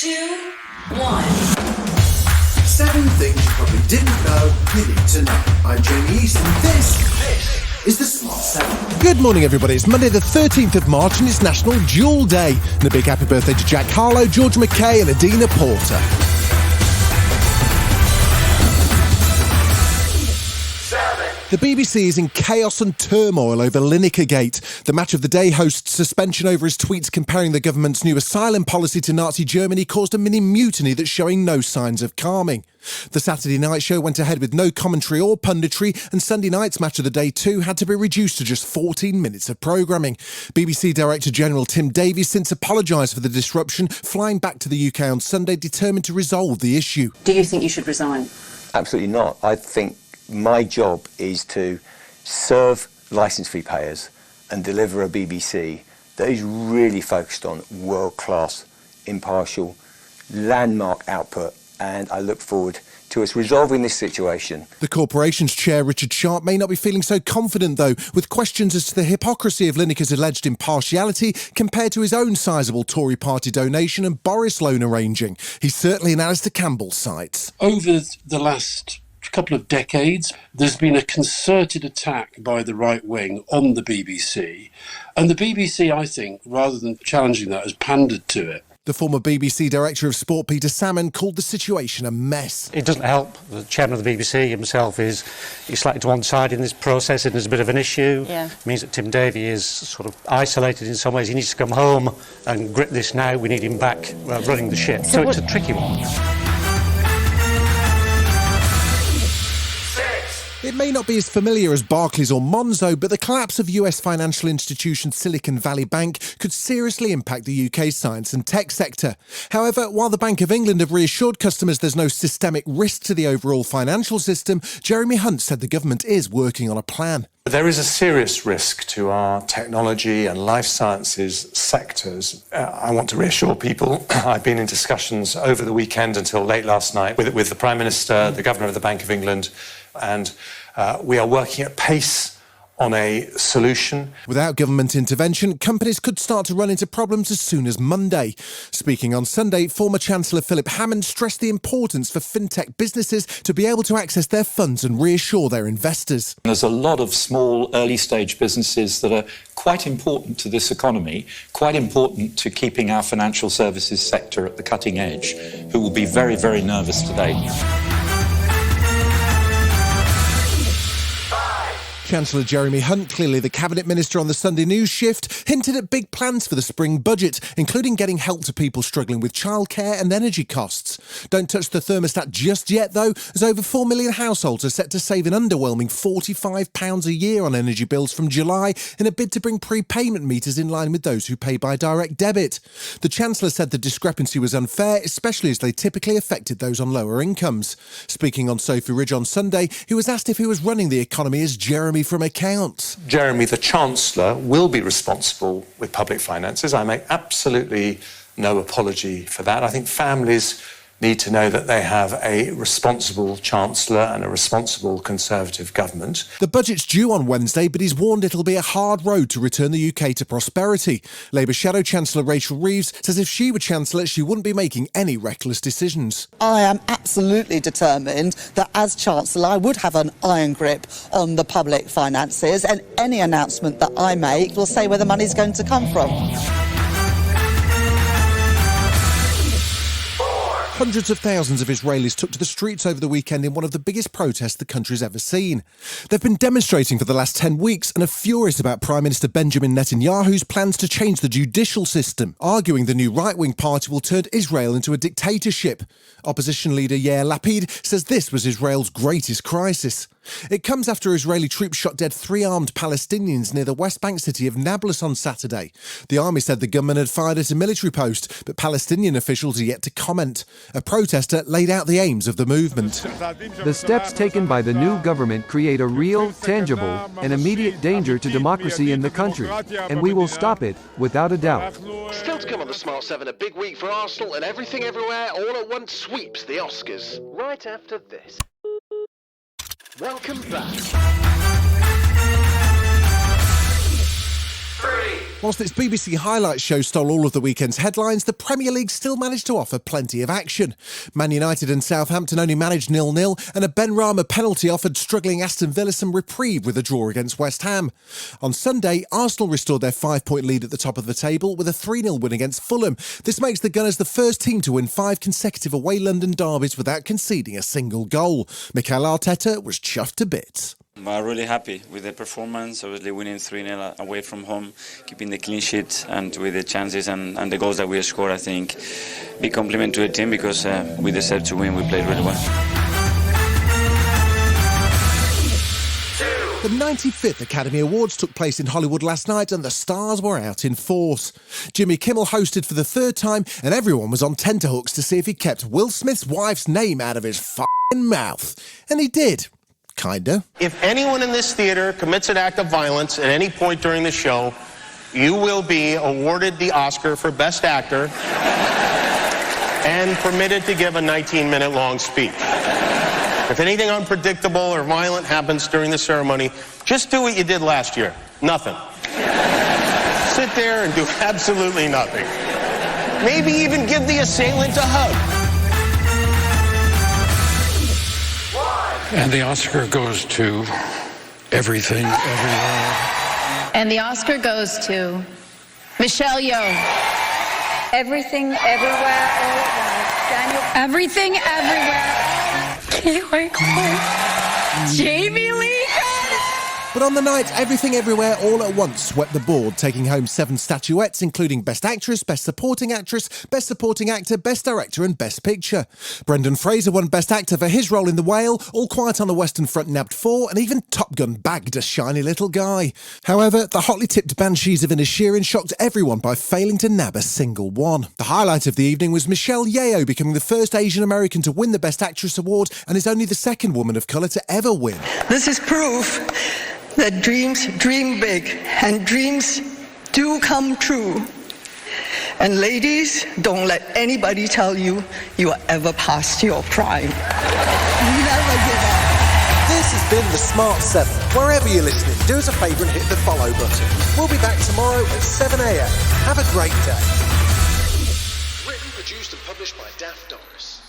2, 1. 7 things you probably didn't know you need to know. I'm Jamie East, and this is the Smart 7. Good morning, everybody. It's Monday the 13th of March, and it's National Jewel Day. And a big happy birthday to Jack Harlow, George McKay, and Adina Porter. The BBC is in chaos and turmoil over Lineker-gate. The Match of the Day host's suspension over his tweets comparing the government's new asylum policy to Nazi Germany caused a mini-mutiny that's showing no signs of calming. The Saturday night show went ahead with no commentary or punditry, and Sunday night's Match of the Day 2 had to be reduced to just 14 minutes of programming. BBC Director General Tim Davies since apologised for the disruption, flying back to the UK on Sunday determined to resolve the issue. Do you think you should resign? Absolutely not. I think my job is to serve licence fee payers and deliver a BBC that is really focused on world-class, impartial, landmark output, and I look forward to us resolving this situation. The corporation's chair, Richard Sharp, may not be feeling so confident, though, with questions as to the hypocrisy of Lineker's alleged impartiality compared to his own sizable Tory party donation and Boris loan arranging. He's certainly in Alistair Campbell's sights. Over the last couple of decades, there's been a concerted attack by the right wing on the BBC. And the BBC, I think, rather than challenging that, has pandered to it. The former BBC Director of Sport, Peter Salmon, called the situation a mess. It doesn't help. The chairman of the BBC himself is slightly to one side in this process, and there's a bit of an issue. It means that Tim Davie is sort of isolated in some ways. He needs to come home and grip this now. We need him back running the ship. So it's a tricky one. It may not be as familiar as Barclays or Monzo, but the collapse of US financial institution Silicon Valley Bank could seriously impact the UK's science and tech sector. However, while the Bank of England have reassured customers there's no systemic risk to the overall financial system, Jeremy Hunt said the government is working on a plan. There is a serious risk to our technology and life sciences sectors. I want to reassure people. I've been in discussions over the weekend until late last night with the Prime Minister, the Governor of the Bank of England, and we are working at pace on a solution. Without government intervention, companies could start to run into problems as soon as Monday. Speaking on Sunday, former Chancellor Philip Hammond stressed the importance for fintech businesses to be able to access their funds and reassure their investors. There's a lot of small, early-stage businesses that are quite important to this economy, quite important to keeping our financial services sector at the cutting edge, who will be very, very nervous today. Chancellor Jeremy Hunt, clearly the Cabinet Minister on the Sunday News shift, hinted at big plans for the spring budget, including getting help to people struggling with childcare and energy costs. Don't touch the thermostat just yet, though, as over 4 million households are set to save an underwhelming £45 a year on energy bills from July in a bid to bring prepayment meters in line with those who pay by direct debit. The Chancellor said the discrepancy was unfair, especially as they typically affected those on lower incomes. Speaking on Sophie Ridge on Sunday, he was asked if he was running the economy as Jeremy from accounts. Jeremy, the Chancellor, will be responsible with public finances. I make absolutely no apology for that. I think families need to know that they have a responsible Chancellor and a responsible Conservative government. The budget's due on Wednesday, but he's warned it'll be a hard road to return the UK to prosperity. Labour Shadow Chancellor Rachel Reeves says if she were Chancellor, she wouldn't be making any reckless decisions. I am absolutely determined that as Chancellor, I would have an iron grip on the public finances, and any announcement that I make will say where the money's going to come from. Hundreds of thousands of Israelis took to the streets over the weekend in one of the biggest protests the country's ever seen. They've been demonstrating for the last 10 weeks and are furious about Prime Minister Benjamin Netanyahu's plans to change the judicial system, arguing the new right-wing party will turn Israel into a dictatorship. Opposition leader Yair Lapid says this was Israel's greatest crisis. It comes after Israeli troops shot dead 3 armed Palestinians near the West Bank city of Nablus on Saturday. The army said the gunman had fired at a military post, but Palestinian officials are yet to comment. A protester laid out the aims of the movement. The steps taken by the new government create a real, tangible, and immediate danger to democracy in the country, and we will stop it, without a doubt. Still to come on the Smart 7, a big week for Arsenal, and Everything Everywhere All at Once sweeps the Oscars. Right after this. Welcome back. 3, Whilst its BBC highlights show stole all of the weekend's headlines, the Premier League still managed to offer plenty of action. Man United and Southampton only managed 0-0, and a Ben Rama penalty offered struggling Aston Villa some reprieve with a draw against West Ham. On Sunday, Arsenal restored their 5-point lead at the top of the table with a 3-0 win against Fulham. This makes the Gunners the first team to win 5 consecutive away London derbies without conceding a single goal. Mikel Arteta was chuffed to bits. I'm really happy with the performance, obviously winning 3-0 away from home, keeping the clean sheet, and with the chances and the goals that we scored, I think big compliment to the team because we deserve to win. We played really well. The 95th Academy Awards took place in Hollywood last night and the stars were out in force. Jimmy Kimmel hosted for the 3rd time and everyone was on tenterhooks to see if he kept Will Smith's wife's name out of his f***ing mouth. And he did. Kinda. If anyone in this theater commits an act of violence at any point during the show, you will be awarded the Oscar for Best Actor and permitted to give a 19-minute long speech. If anything unpredictable or violent happens during the ceremony, just do what you did last year. Nothing. Sit there and do absolutely nothing. Maybe even give the assailant a hug. And the Oscar goes to Everything, Everywhere. And the Oscar goes to Michelle Yeoh. Everything, Everywhere, All at Once. Daniel. Everything, Everywhere. Can't wait. Jamie Lee. But on the night, Everything Everywhere All at Once swept the board, taking home 7 statuettes, including Best Actress, Best Supporting Actress, Best Supporting Actor, Best Director and Best Picture. Brendan Fraser won Best Actor for his role in The Whale, All Quiet on the Western Front nabbed 4, and even Top Gun bagged a shiny little guy. However, the hotly tipped Banshees of Inisherin shocked everyone by failing to nab a single one. The highlight of the evening was Michelle Yeoh becoming the first Asian American to win the Best Actress award and is only the second woman of colour to ever win. This is proof that dreams dream big and dreams do come true. And ladies, don't let anybody tell you you are ever past your prime. Never give up. This has been The Smart 7. Wherever you're listening, do us a favour and hit the follow button. We'll be back tomorrow at 7 a.m. Have a great day. Written, produced and published by Daft Doris.